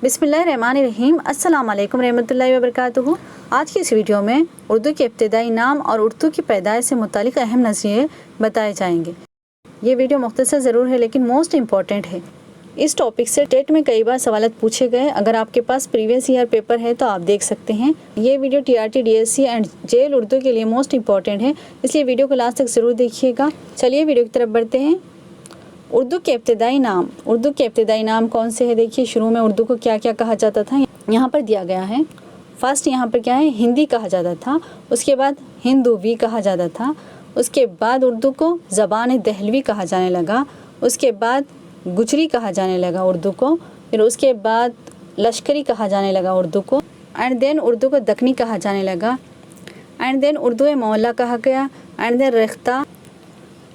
बिस्मिल्लाहिर्रहमानिर्रहीम। अस्सलाम वालेकुम रहमतुल्लाहि व बरकातुहू। आज की इस वीडियो में उर्दू के इब्तिदाई नाम और उर्दू की पैदाइश से मुतालिक अहम नज़रिए बताए जाएंगे। ये वीडियो मुख्तसर ज़रूर है लेकिन मोस्ट इम्पॉर्टेंट है। इस टॉपिक से टेट में कई बार सवाल पूछे गए। अगर आपके पास प्रीवियस ईयर पेपर है तो आप देख सकते हैं। ये video TRT DSC and JL Urdu के लिए मोस्ट इम्पॉर्टेंट है, इसलिए वीडियो को लास्ट तक ज़रूर देखिएगा। चलिए वीडियो की तरफ बढ़ते हैं। उर्दू के इब्तिदाई नाम। उर्दू के इब्तिदाई नाम कौन से हैं? देखिए, शुरू में उर्दू को क्या क्या कहा जाता था यहाँ पर दिया गया है। फर्स्ट यहाँ पर क्या है, हिंदी कहा जाता था। उसके बाद हिंदूवी कहा जाता था। उसके बाद उर्दू को ज़बान दहलवी कहा जाने लगा। उसके बाद गुजरी कहा जाने लगा उर्दू को। फिर उसके बाद लश्करी कहा जाने लगा उर्दू को। एंड देन उर्दू को दक्कनी कहा जाने लगा। एंड देन उर्दू मोहल्ला कहा गया। And then Rekhta.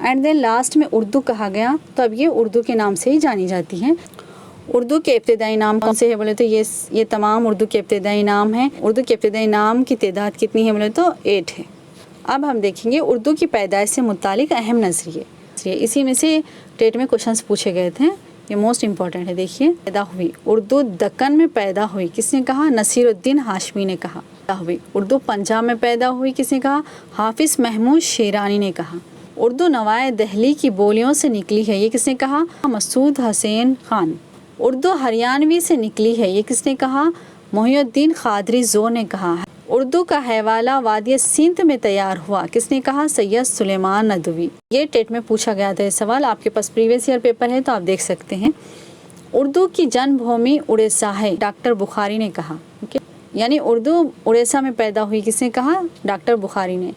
And then last में उर्दू कहा गया। तो अब ये उर्दू के नाम से ही जानी जाती हैं। उर्दू के इब्तिदाई नाम कौन से हैं बोले तो ये तमाम उर्दू के इब्तिदाई नाम हैं। उर्दू के इब्तिदाई नाम की तादाद कितनी है बोले तो 8 है। अब हम देखेंगे उर्दू की पैदाइश से मुतालिक अहम नज़रिए। इसी में से टेट में क्वेश्चंस पूछे गए थे। ये मोस्ट इम्पॉर्टेंट है। देखिए, पैदा हुई उर्दू दक्कन में पैदा हुई, किसने कहा? नसीरुद्दीन हाशमी ने कहा। पैदा हुई उर्दू पंजाब में पैदा हुई, किसने कहा? हाफिज़ महमूद शेरानी ने कहा। उर्दू नवाए दहली की बोलियों से निकली है, ये किसने कहा? मसूद हुसैन खान। उर्दू हरियाणवी से निकली है, ये किसने कहा? मोहिउद्दीन क़ादरी ज़ो ने कहा। उर्दू का हवाला वादी सिंध में तैयार हुआ, किसने कहा? सैयद सुलेमान नदवी। ये टेट में पूछा गया था। ये सवाल आपके पास प्रीवियस ईयर पेपर है तो आप देख सकते हैं। उर्दू की जन्मभूमि उड़ीसा है, डॉक्टर बुखारी ने कहा। यानी उर्दू उड़ीसा में पैदा हुई, किसने कहा? डॉक्टर बुखारी ने।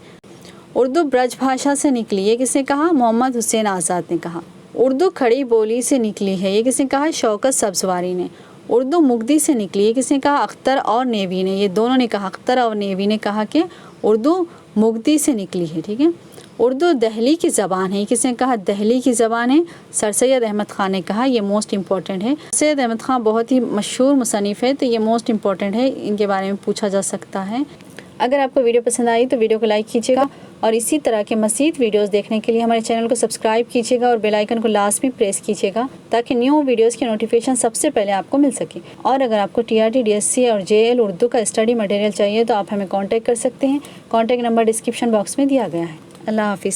उर्दू ब्रज भाषा से निकली है, किसने कहा? मोहम्मद हुसैन आज़ाद ने कहा। उर्दू खड़ी बोली से निकली है, ये किसने कहा? शौकत सब्ज़वारी ने। उर्दू मुगदी से निकली है, किसने कहा? अख्तर और नेवी ने। ये दोनों ने कहा, अख्तर और नेवी ने कहा कि उर्दू मुगदी से निकली है। ठीक है। उर्दू दहली की ज़बान है, किसने कहा? दहली की ज़बान है, सर सैयद अहमद ख़ान ने कहा। ये मोस्ट इम्पॉर्टेंट है। सैयद अहमद ख़ान बहुत ही मशहूर मुसन्निफ़ है, तो ये मोस्ट इम्पॉर्टेंट है, इनके बारे में पूछा जा सकता है। अगर आपको वीडियो पसंद आई तो वीडियो को लाइक कीजिएगा और इसी तरह के मज़ीद वीडियोस देखने के लिए हमारे चैनल को सब्सक्राइब कीजिएगा और बेल आइकन को लास्ट में प्रेस कीजिएगा ताकि न्यू वीडियोस की नोटिफिकेशन सबसे पहले आपको मिल सके। और अगर आपको TRT DSC और JL उर्दू का स्टडी मटेरियल चाहिए तो आप हमें कांटेक्ट कर सकते हैं। कांटेक्ट नंबर डिस्क्रिप्शन बॉक्स में दिया गया है। अल्लाह हाफिज़।